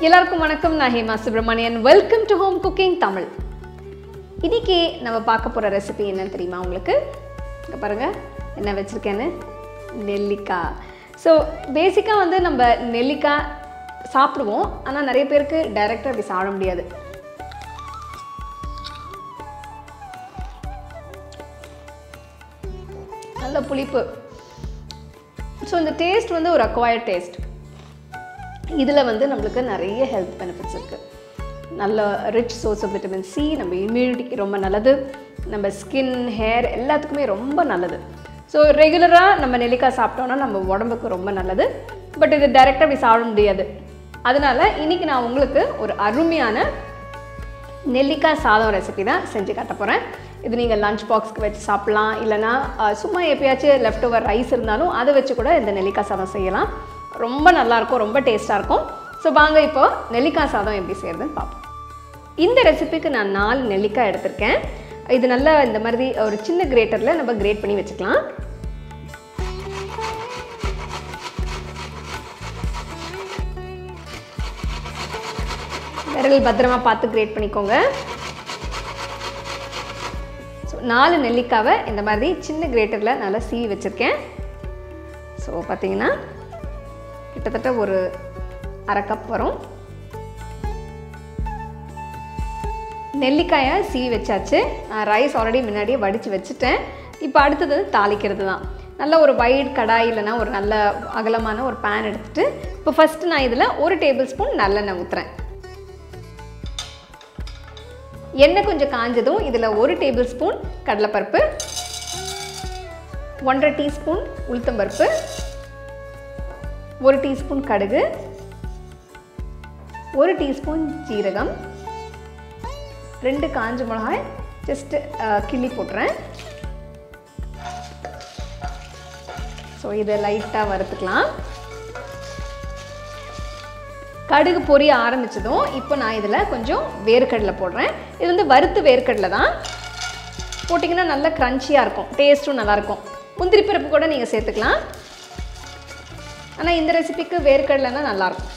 எல்லாருக்கும் வணக்கம். நான் Hema Subramanian. Welcome to home cooking Tamil. இன்னைக்கு நம்ம பார்க்க போகிற ரெசிபி என்னன்னு தெரியுமா உங்களுக்கு? இங்கே பாருங்கள் என்ன வச்சுருக்கேன்னு. நெல்லிக்காய். ஸோ பேசிக்காக வந்து நம்ம நெல்லிக்காய் சாப்பிடுவோம், ஆனால் நிறைய பேருக்கு டைரெக்டாக அப்படி சாப்பிட முடியாது. நல்ல புளிப்பு. ஸோ இந்த டேஸ்ட் வந்து ஒரு அக்வயர்ட் டேஸ்ட். இதில் வந்து நம்மளுக்கு நிறைய ஹெல்த் பெனிஃபிட்ஸ் இருக்குது. நல்ல rich source of vitamin C, நம்ம இம்யூனிட்டிக்கு ரொம்ப நல்லது, நம்ம ஸ்கின் ஹேர் எல்லாத்துக்குமே ரொம்ப நல்லது. ஸோ ரெகுலராக நம்ம நெல்லிக்காய் சாப்பிட்டோன்னா நம்ம உடம்புக்கு ரொம்ப நல்லது. பட் இது டைரெக்டாக அப்படி சாப்பிட முடியாது. அதனால் இன்றைக்கி நான் உங்களுக்கு ஒரு அருமையான நெல்லிக்காய் சாதம் ரெசிபி தான் செஞ்சு காட்ட போகிறேன். இது நீங்கள் லஞ்ச் பாக்ஸ்க்கு வச்சு சாப்பிட்லாம், இல்லைனா சும்மா எப்பயாச்சும் லெஃப்ட் ஓவர் ரைஸ் இருந்தாலும் அதை வச்சு கூட இந்த நெல்லிக்காய் சாதம் செய்யலாம். ரொம்ப நல்லாயிருக்கும், ரொம்ப டேஸ்ட்டாக இருக்கும். ஸோ வாங்க இப்போ நெல்லிக்காய் சாதம் எப்படி செய்கிறதுன்னு பார்ப்போம். இந்த ரெசிபிக்கு நான் 4 நெல்லிக்காய் எடுத்திருக்கேன். இது நல்லா இந்த மாதிரி ஒரு சின்ன கிரேட்டரில் நம்ம கிரேட் பண்ணி வச்சுக்கலாம். விரல் பத்திரமா பார்த்து கிரேட் பண்ணிக்கோங்க. ஸோ 4 நெல்லிக்காவை இந்த மாதிரி சின்ன கிரேட்டரில் நல்லா சீவி வச்சுருக்கேன். ஸோ பார்த்தீங்கன்னா கிட்டத்தட்ட ஒரு 1/2 கப் வரும். நெல்லிக்காயை சீவி வச்சாச்சு. நான் ரைஸ் ஆல்ரெடி முன்னாடியே வடித்து வச்சுட்டேன். இப்போ அடுத்தது தாளிக்கிறது தான். நல்ல ஒரு வைட் கடாய் இல்லைனா ஒரு நல்ல அகலமான ஒரு பேன் எடுத்துகிட்டு இப்போ ஃபஸ்ட்டு நான் இதில் 1 டேபிள் ஸ்பூன் நல்லெண்ணெய் ஊற்றுறேன். எண்ணெய் கொஞ்சம் காஞ்சதும் இதில் 1 டேபிள் ஸ்பூன் கடலைப்பருப்பு, 1.5 டீஸ்பூன் உளுத்தம்பருப்பு, 1 டீஸ்பூன் கடுகு, 1 டீஸ்பூன் ஜீரகம், 2 காஞ்ச மிளகாய் ஜஸ்ட் கிள்ளி போட்டுறேன். ஸோ இதை லைட்டாக வறுத்துக்கலாம். கடுகு பொரிய ஆரம்பித்ததும் இப்போ நான் இதில் கொஞ்சம் வேர்க்கடலை போடுறேன். இது வந்து வறுத்து வேர்க்கடலை தான். போட்டிங்கன்னா நல்லா க்ரன்ச்சியாக இருக்கும், டேஸ்ட்டும் நல்லாயிருக்கும். முந்திரி பருப்பு கூட நீங்கள் சேர்த்துக்கலாம், ஆனால் இந்த ரெசிபிக்கு வேர்க்கடலைன்னா நல்லாயிருக்கும்.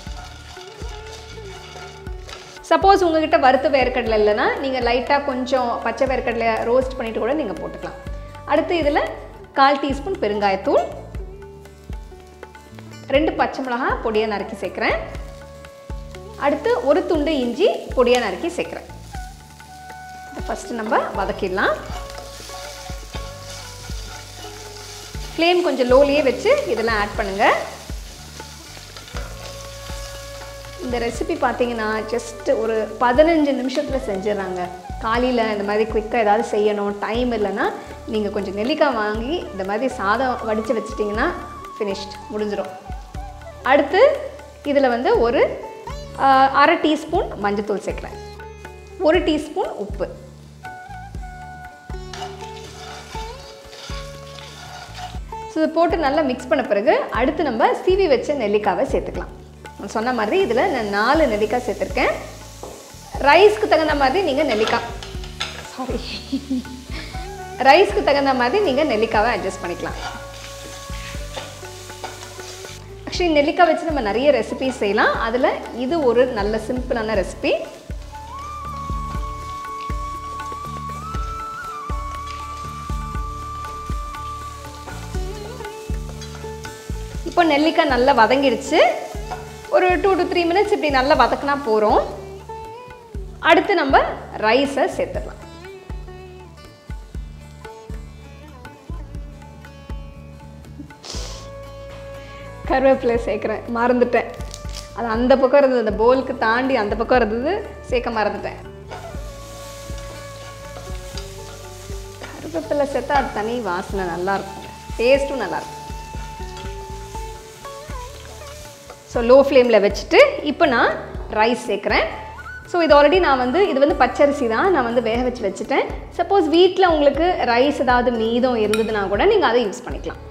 சப்போஸ் உங்கள்கிட்ட வறுத்த வேர்க்கடலை இல்லைன்னா நீங்கள் லைட்டாக கொஞ்சம் பச்சை வேர்க்கடலையை ரோஸ்ட் பண்ணிவிட்டு கூட நீங்கள் போட்டுக்கலாம். அடுத்து இதில் 1/4 டீஸ்பூன் பெருங்காயத்தூள், 2 பச்சை மிளகாய் பொடியாக நறுக்கி சேர்க்குறேன். அடுத்து 1 துண்டு இஞ்சி பொடியாக நறுக்கி சேர்க்குறேன். ஃபஸ்ட்டு நம்ம வதக்கிடலாம். ஃப்ளேம் கொஞ்சம் லோலியே வச்சு இதெல்லாம் ஆட் பண்ணுங்கள். இந்த ரெசிபி பார்த்தீங்கன்னா ஜஸ்ட் ஒரு 15 நிமிஷத்தில் செஞ்சிடறாங்க. காலையில் இந்த மாதிரி குயிக்காக ஏதாவது செய்யணும், டைம் இல்லைன்னா நீங்கள் கொஞ்சம் நெல்லிக்காய் வாங்கி இந்த மாதிரி சாதம் வடித்து வச்சிட்டிங்கன்னா ஃபினிஷ்ட், முடிஞ்சிடும். அடுத்து இதில் வந்து ஒரு 1/2 டீஸ்பூன் மஞ்சத்தூள் சேர்க்குறேன், 1 டீஸ்பூன் உப்பு, ஸோ இதை போட்டு நல்லா மிக்ஸ் பண்ண பிறகு அடுத்து நம்ம சீவி வச்ச நெல்லிக்காவை சேர்த்துக்கலாம். நான் சொன்ன மாதிரி இதில் நான் 4 நெல்லிக்காய் சேர்த்துருக்கேன். ரைஸ்க்கு தகுந்த மாதிரி நீங்கள் ரைஸ்க்கு தகுந்த மாதிரி நீங்கள் நெல்லிக்காவை அட்ஜஸ்ட் பண்ணிக்கலாம். ஆக்சுவலி நெல்லிக்காய் வச்சு நம்ம நிறைய ரெசிபிஸ் செய்யலாம். அதில் இது ஒரு நல்ல சிம்பிளான ரெசிபி. இப்போ நெல்லிக்காய் நல்லா வதங்கிடுச்சு. ஒரு 2 to 3 minutes இப்படி நல்லா வதக்கினா போகிறோம். அடுத்து நம்ம ரைஸை சேர்த்துடலாம். கருவேப்பிலை சேர்க்குறேன், மறந்துட்டேன். அது அந்த பக்கம் இருந்தது, அந்த போலுக்கு தாண்டி அந்த பக்கம் இருந்தது, சேர்க்க மறந்துட்டேன். கருவேப்பிலை சேர்த்தா அது தனி வாசனை, நல்லாயிருக்கும், டேஸ்ட்டும் நல்லாயிருக்கும். ஸோ லோ ஃப்ளேமில் வச்சுட்டு இப்போ நான் ரைஸ் சேர்க்குறேன். ஸோ இது ஆல்ரெடி இது வந்து பச்சரிசி தான், நான் வந்து வேக வச்சு வச்சுட்டேன். சப்போஸ் வீட்டில் உங்களுக்கு ரைஸ் ஏதாவது மீதம் இருந்ததுன்னா கூட நீங்கள் அதை யூஸ் பண்ணிக்கலாம்.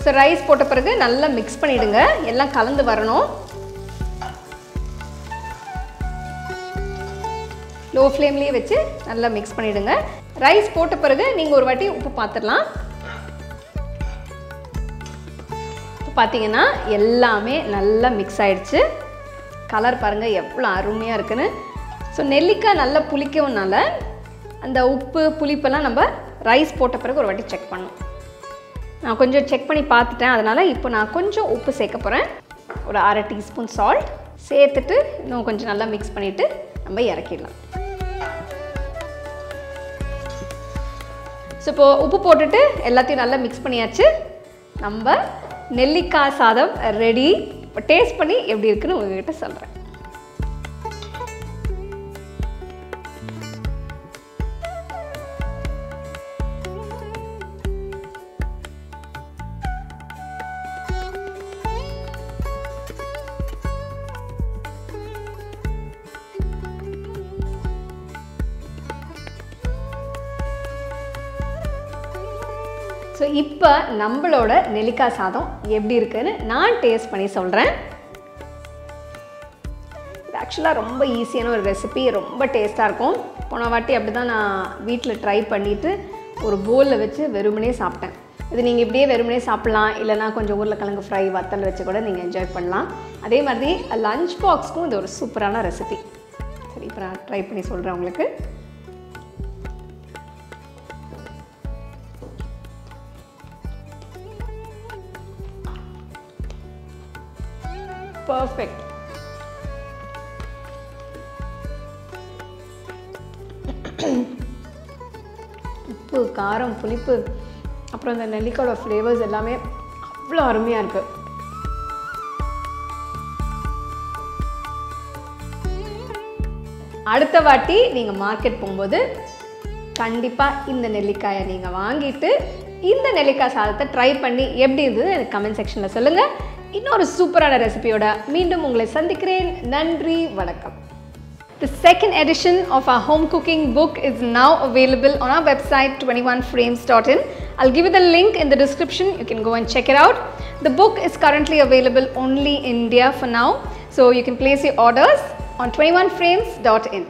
ஸோ ரைஸ் போட்ட பிறகு நல்லா மிக்ஸ் பண்ணிவிடுங்க, எல்லாம் கலந்து வரணும். லோ ஃப்ளேம்லேயே வச்சு நல்லா மிக்ஸ் பண்ணிவிடுங்க. ரைஸ் போட்ட பிறகு நீங்கள் ஒரு வாட்டி உப்பு பார்த்துடலாம். பார்த்தீங்கன்னா எல்லாமே நல்லா மிக்ஸ் ஆகிடுச்சு. கலர் பாருங்கள் எவ்வளோ அருமையாக இருக்குன்னு. ஸோ நெல்லிக்காய் நல்லா புளிக்கவும்னால அந்த உப்பு புளிப்பெல்லாம் நம்ம ரைஸ் போட்ட பிறகு ஒரு வாட்டி செக் பண்ணணும். நான் கொஞ்சம் செக் பண்ணி பார்த்துட்டேன். அதனால் இப்போ நான் கொஞ்சம் உப்பு சேர்க்க போகிறேன். ஒரு 1/2 டீஸ்பூன் சால்ட் சேர்த்துட்டு இன்னும் கொஞ்சம் நல்லா மிக்ஸ் பண்ணிவிட்டு நம்ம இறக்கிடலாம். ஸோ இப்போது உப்பு போட்டுட்டு எல்லாத்தையும் நல்லா மிக்ஸ் பண்ணியாச்சு. நம்ம நெல்லிக்காய் சாதம் ரெடி. இப்போ டேஸ்ட் பண்ணி எப்படி இருக்குன்னு உங்ககிட்ட சொல்கிறேன். ஸோ இப்போ நம்மளோட நெல்லிக்காய் சாதம் எப்படி இருக்குன்னு நான் டேஸ்ட் பண்ணி சொல்கிறேன். இது ஆக்சுவலாக ரொம்ப ஈஸியான ஒரு ரெசிபி, ரொம்ப டேஸ்ட்டாக இருக்கும். போன வாட்டி அப்படி தான் நான் வீட்டில் ட்ரை பண்ணிவிட்டு ஒரு பவுலில் வச்சு வெறுமனே சாப்பிட்டேன். இது நீங்கள் இப்படியே வெறுமனே சாப்பிட்லாம், இல்லைனா கொஞ்சம் உருளைக்கிழங்கு ஃப்ரை வத்தல் வச்சு கூட நீங்கள் என்ஜாய் பண்ணலாம். அதே மாதிரி லஞ்ச் பாக்ஸ்க்கும் இது ஒரு சூப்பரான ரெசிபி. சரி, இப்போ நான் ட்ரை பண்ணி சொல்கிறேன் உங்களுக்கு. பர்ஃபெக்ட். உப்பு, காரம், புளிப்பு, அப்புறம் இந்த நெல்லிக்காயோட ஃப்ளேவர்ஸ் எல்லாமே அவ்வளோ அருமையாக இருக்குது. அடுத்த வாட்டி நீங்கள் மார்க்கெட் போகும்போது கண்டிப்பாக இந்த நெல்லிக்காயை நீங்கள் வாங்கிட்டு இந்த நெல்லிக்காய் சாதத்தை ட்ரை பண்ணி எப்படி இருந்தது எனக்கு கமெண்ட் செக்ஷனில் சொல்லுங்கள். இன்னொரு சூப்பரான ரெசிபியோட மீண்டும் உங்களை சந்திக்கிறேன். நன்றி, வணக்கம். The second edition of our home cooking book is now available on our website 21frames.in. I'll give you the link in the description. You can go and check it out. The book is currently available only in India for now, so you can place your orders on 21frames.in.